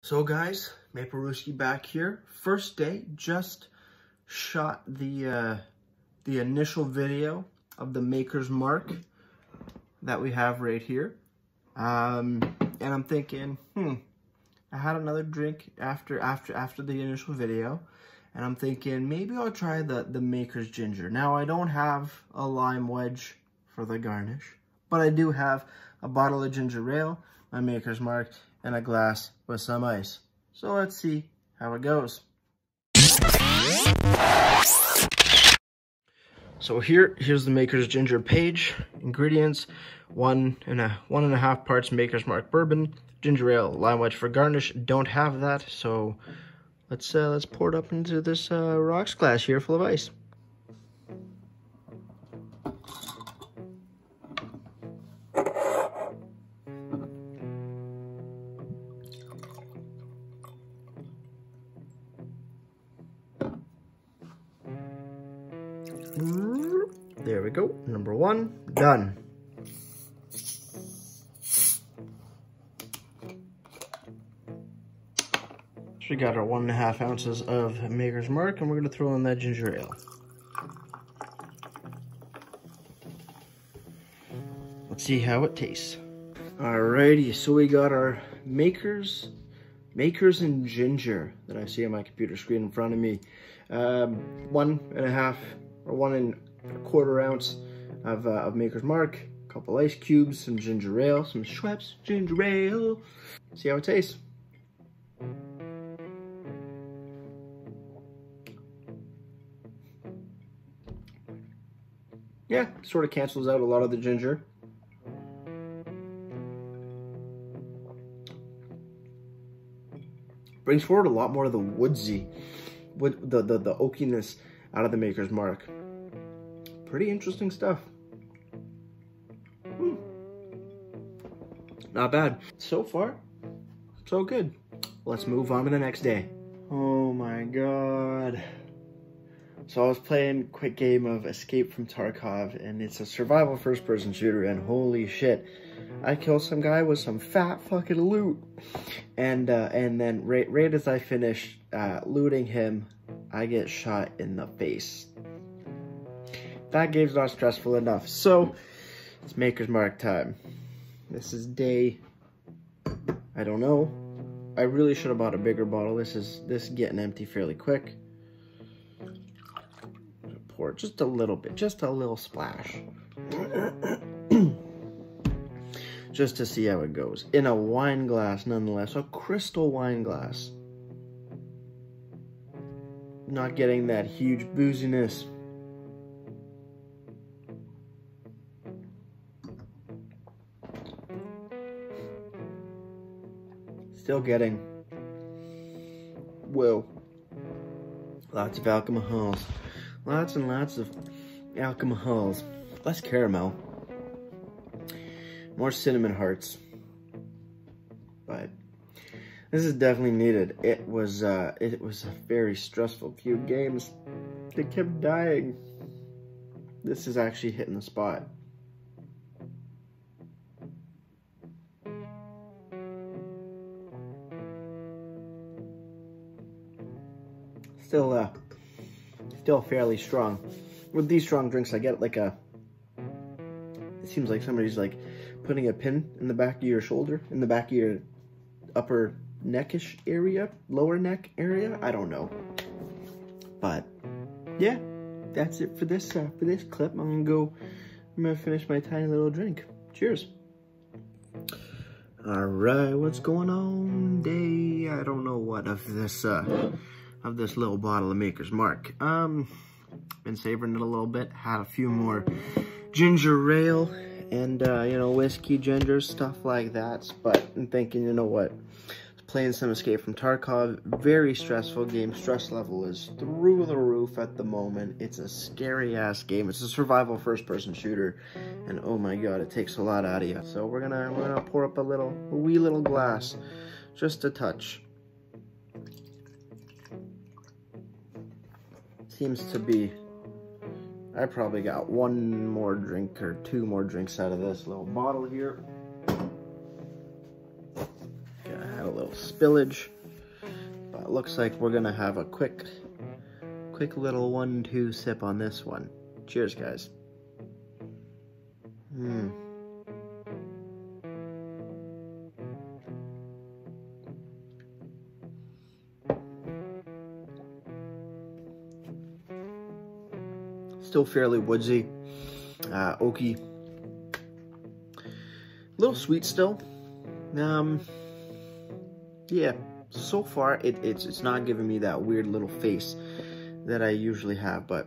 So guys, Maple Whiskey back here. First day, just shot the initial video of the Maker's Mark that we have right here. And I'm thinking, I had another drink after the initial video, and I'm thinking maybe I'll try the Maker's Ginger. Now I don't have a lime wedge for the garnish, but I do have a bottle of ginger ale, my Maker's Mark, and a glass with some ice. So let's see how it goes. So here's the Maker's Ginger page. Ingredients: 1.5 parts Maker's Mark bourbon, ginger ale, lime wedge for garnish. Don't have that, so let's pour it up into this rocks glass here full of ice. There we go. Number one, done. So we got our 1.5 ounces of Maker's Mark, and we're going to throw in that ginger ale. Let's see how it tastes. Alrighty, so we got our Makers and Ginger that I see on my computer screen in front of me. 1.5 or 1.25 ounce of Maker's Mark, a couple ice cubes, some ginger ale, some Schweppes ginger ale. See how it tastes. Yeah, sort of cancels out a lot of the ginger. Brings forward a lot more of the woodsy, the oakiness out of the Maker's Mark. Pretty interesting stuff. Not bad. So far, so good. Let's move on to the next day. Oh my god. So I was playing a quick game of Escape from Tarkov, and it's a survival first-person shooter, and holy shit, I killed some guy with some fat fucking loot. And then right as I finish looting him, I get shot in the face. That game's not stressful enough, so it's Maker's Mark time. This is day, I don't know. I really should have bought a bigger bottle. This is getting empty fairly quick. Pour just a little bit, just a little splash. Just to see how it goes. In a wine glass, nonetheless, a crystal wine glass. Not getting that huge booziness. Still getting, whoa, lots of alcohols. Lots and lots of alcohols. Less caramel. More cinnamon hearts. But this is definitely needed. It was a very stressful few games. They kept dying. This is actually hitting the spot. Still fairly strong. With these strong drinks, I get like it seems like somebody's like putting a pin in the back of your shoulder, in the back of your upper neckish area, lower neck area. I don't know. But yeah, that's it for this clip. I'm gonna finish my tiny little drink. Cheers. All right, what's going on? Day, I don't know what of this little bottle of Maker's Mark. Been savoring it a little bit. Had a few more ginger ale and you know, whiskey, ginger, stuff like that. But I'm thinking, you know what? Playing some Escape from Tarkov, very stressful game. Stress level is through the roof at the moment. It's a scary ass game. It's a survival first-person shooter, and oh my god, it takes a lot out of you. So we're gonna pour up a wee little glass, just a touch. Seems to be, I probably got one more drink or two more drinks out of this little bottle here. Got a little spit spillage. But it looks like we're gonna have a quick little 1-2 sip on this one. Cheers, guys. Still fairly woodsy, oaky, a little sweet still. Yeah, so far it's not giving me that weird little face that I usually have, but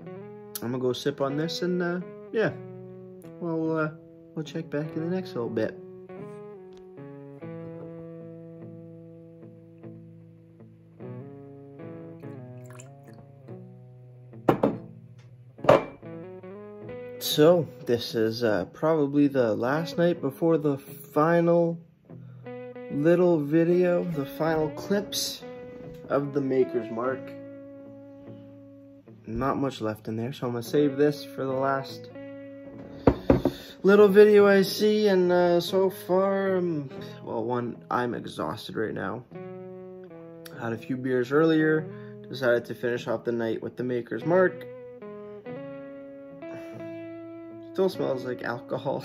I'm gonna go sip on this, and yeah, we'll check back in the next little bit. So this is probably the last night before the final little video, the final clips of the Maker's Mark. Not much left in there, so I'm gonna save this for the last little video I see. And so far, well, I'm exhausted right now. Had a few beers earlier, decided to finish off the night with the Maker's Mark. Still smells like alcohol.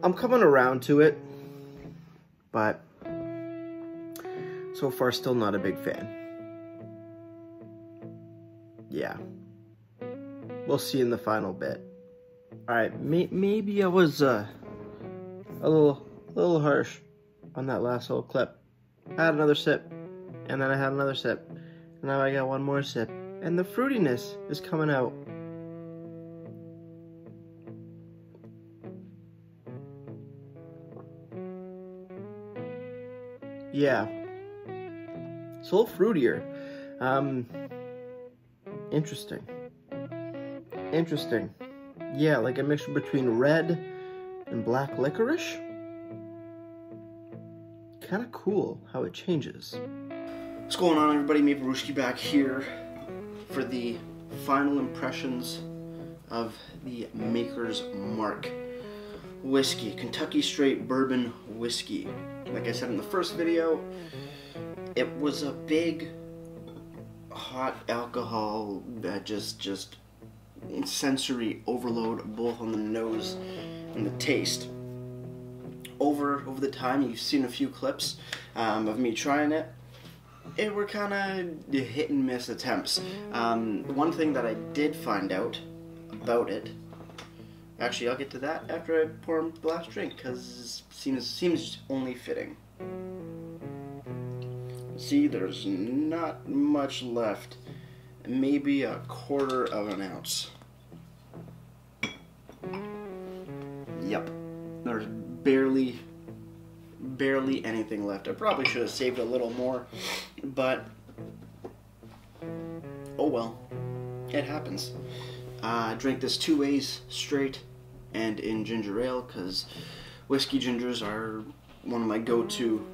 I'm coming around to it, but so far still not a big fan. Yeah, we'll see in the final bit. All right, maybe I was a little harsh on that last little clip. I had another sip, and then I had another sip, and now I got one more sip, and the fruitiness is coming out. Yeah, it's a little fruitier. Interesting. Yeah, like a mixture between red and black licorice. Kind of cool how it changes. What's going on, everybody? Maple back here for the final impressions of the Maker's Mark whiskey, Kentucky straight bourbon whiskey. Like I said in the first video, it was a big hot alcohol that just sensory overload, both on the nose and the taste. Over the time, you've seen a few clips of me trying it. It were kind of hit and miss attempts. One thing that I did find out about it, actually I'll get to that after I pour the last drink, because it seems only fitting. See, there's not much left. Maybe a 1/4 of an ounce. Yep, there's barely anything left. I probably should have saved a little more, but oh well, it happens. I drank this 2 ways, straight and in ginger ale, because whiskey gingers are one of my go-to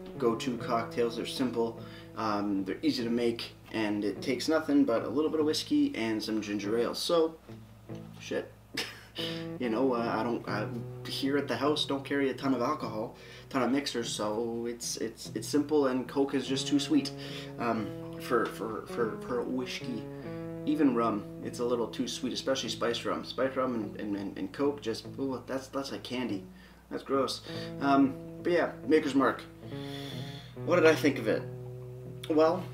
cocktails. They're simple, they're easy to make, and it takes nothing but a little bit of whiskey and some ginger ale. So, shit. You know, here at the house don't carry a ton of alcohol, ton of mixers, so it's simple, and Coke is just too sweet for whiskey. Even rum, it's a little too sweet, especially spiced rum. Spiced rum and Coke, just, ooh, that's like candy. That's gross. But yeah, Maker's Mark. What did I think of it? Well,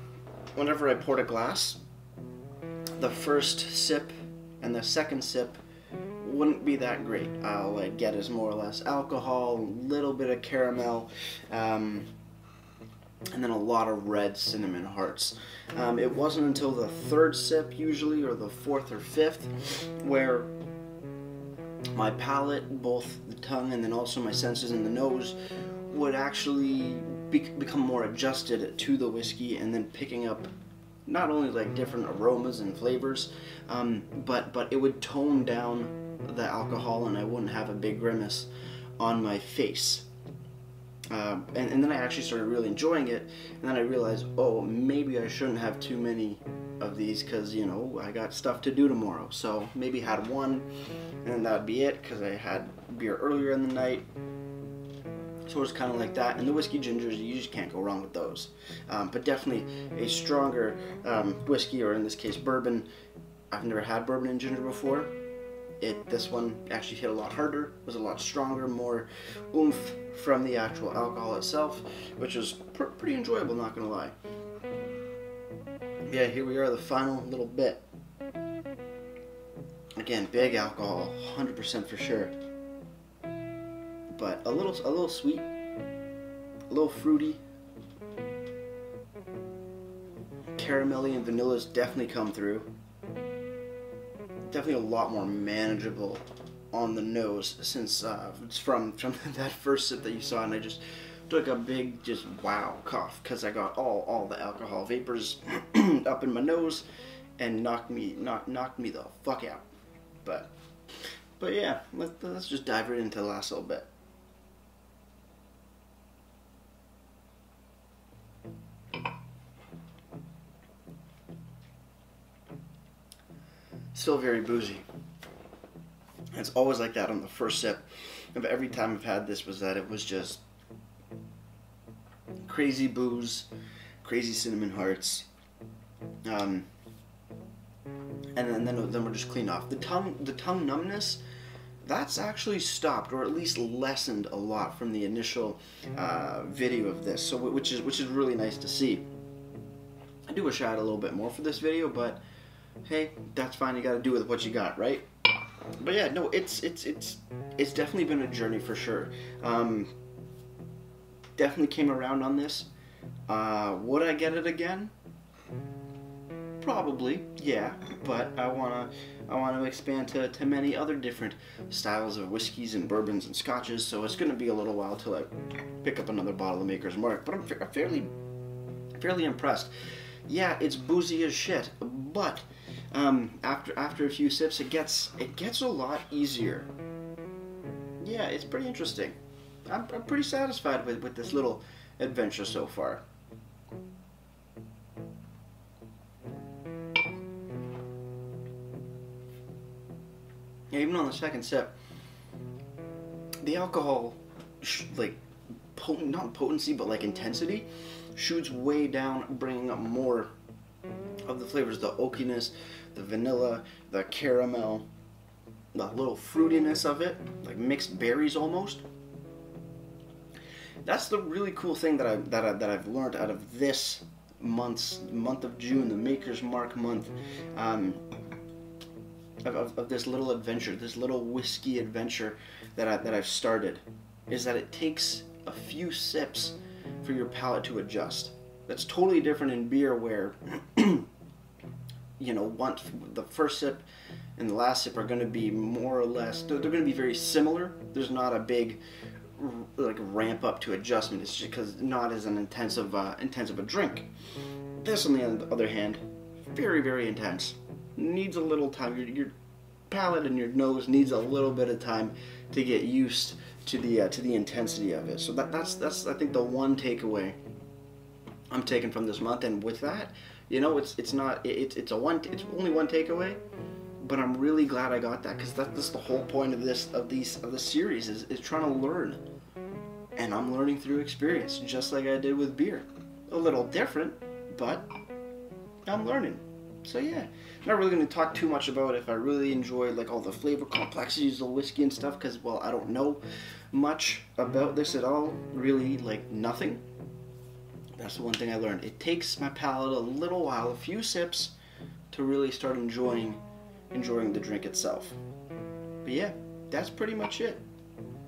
whenever I poured a glass, the first sip and the second sip wouldn't be that great. All I'd get is more or less alcohol, a little bit of caramel, and then a lot of red cinnamon hearts. It wasn't until the third sip, usually, or the fourth or fifth, where my palate, both the tongue and then also my senses in the nose, would actually become more adjusted to the whiskey, and then picking up not only like different aromas and flavors, but it would tone down the alcohol, and I wouldn't have a big grimace on my face. And then I actually started really enjoying it, and then I realized, oh, maybe I shouldn't have too many of these because, you know, I got stuff to do tomorrow. So maybe had one and that would be it because I had beer earlier in the night. So it's kind of like that. And the whiskey gingers, you just can't go wrong with those. But definitely a stronger whiskey, or in this case bourbon. I've never had bourbon and ginger before. This one actually hit a lot harder, was a lot stronger, more oomph from the actual alcohol itself, which was pretty enjoyable, not gonna lie. Yeah, here we are, the final little bit. Again, big alcohol, 100% for sure. But a little sweet, a little fruity. Caramelly and vanillas definitely come through. Definitely a lot more manageable on the nose since it's from that first sip that you saw, and I just took a big just wow cough because I got all the alcohol vapors up in my nose and knocked me the fuck out. But yeah, let's just dive right into the last little bit. Still very boozy. It's always like that on the first sip of every time I've had this, was that it was just crazy booze, crazy cinnamon hearts, and then we're just clean off. The tongue numbness, that's actually stopped, or at least lessened a lot from the initial video of this. So which is really nice to see. I do wish I had a little bit more for this video, but hey, that's fine. You got to do with what you got, right? But yeah, no, it's definitely been a journey for sure. Definitely came around on this. Would I get it again? Probably, yeah. But I wanna expand to many other different styles of whiskeys and bourbons and scotches. So it's gonna be a little while till I pick up another bottle of Maker's Mark. But I'm fairly impressed. Yeah, it's boozy as shit, but after a few sips, it gets a lot easier. Yeah, it's pretty interesting. I'm pretty satisfied with this little adventure so far. Yeah, even on the second sip, the alcohol, like not potency, but like intensity, shoots way down, bringing up more of the flavors, the oakiness, the vanilla, the caramel, the little fruitiness of it, like mixed berries almost. That's the really cool thing that I've learned out of this month of June, the Maker's Mark month, of this little adventure, this little whiskey adventure that I've started, is that it takes a few sips for your palate to adjust. That's totally different in beer, where you know, the first sip and the last sip are going to be more or less, they're going to be very similar. There's not a big like ramp up to adjustment. It's just because not as an intensive a drink. This, on the other hand, very intense. Needs a little time. Your palate and your nose needs a little bit of time to get used to the intensity of it. So that's I think the one takeaway I'm taking from this month. And with that, you know, it's only one takeaway, but I'm really glad I got that, because that's the whole point of the series is trying to learn, and I'm learning through experience, just like I did with beer. A little different, but I'm learning. So yeah, not really going to talk too much about if I really enjoy like all the flavor complexities of whiskey and stuff, because, well, I don't know much about this at all, really, like nothing. That's the one thing I learned. It takes my palate a little while, a few sips, to really start enjoying the drink itself. But yeah, that's pretty much it.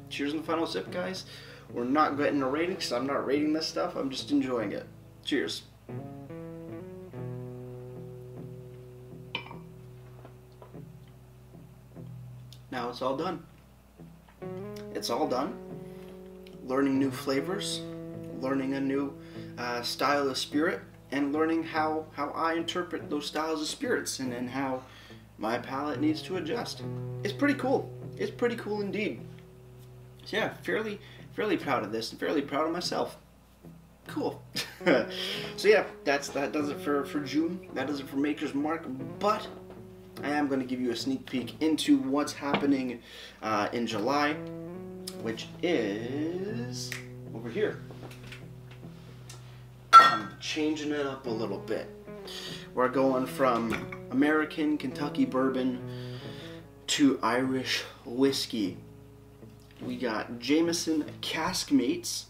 Cheers on the final sip, guys. We're not getting a rating, because I'm not rating this stuff. I'm just enjoying it. Cheers. Now it's all done. It's all done. Learning new flavors, learning a new style of spirit, and learning how I interpret those styles of spirits, and how my palate needs to adjust. It's pretty cool. It's pretty cool indeed. So yeah, fairly proud of this, and fairly proud of myself. Cool. So yeah, that does it for June. That does it for Maker's Mark. But I am going to give you a sneak peek into what's happening in July, which is over here. I'm changing it up a little bit. We're going from American Kentucky bourbon to Irish whiskey. We got Jameson Caskmates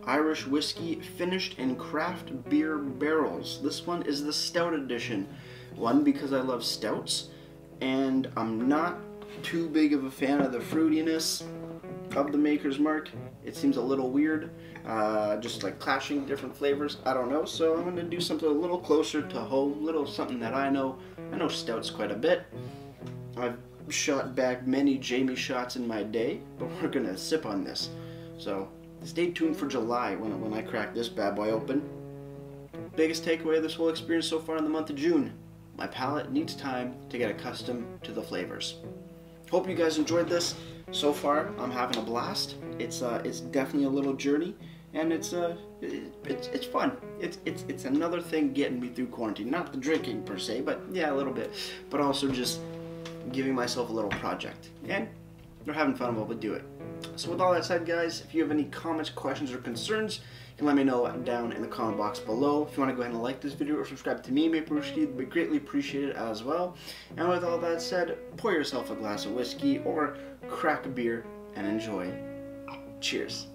Irish whiskey finished in craft beer barrels. This one is the stout edition. One, because I love stouts, and I'm not too big of a fan of the fruitiness of the Maker's Mark. It seems a little weird, just like clashing different flavors. I don't know, so I'm going to do something a little closer to home, little something that I know. I know stouts quite a bit. I've shot back many Jamie shots in my day, but we're going to sip on this. So stay tuned for July when I crack this bad boy open. Biggest takeaway of this whole experience so far in the month of June: my palate needs time to get accustomed to the flavors. Hope you guys enjoyed this. So far, I'm having a blast. It's definitely a little journey, and it's fun. It's another thing getting me through quarantine. Not the drinking per se, but yeah, a little bit. But also just giving myself a little project, and we're having fun while we do it. So with all that said, guys, if you have any comments, questions, or concerns, you can let me know down in the comment box below. If you want to go ahead and like this video or subscribe to me, Maple Whiskey, would be greatly appreciated as well. And with all that said, pour yourself a glass of whiskey or crack a beer and enjoy. Cheers.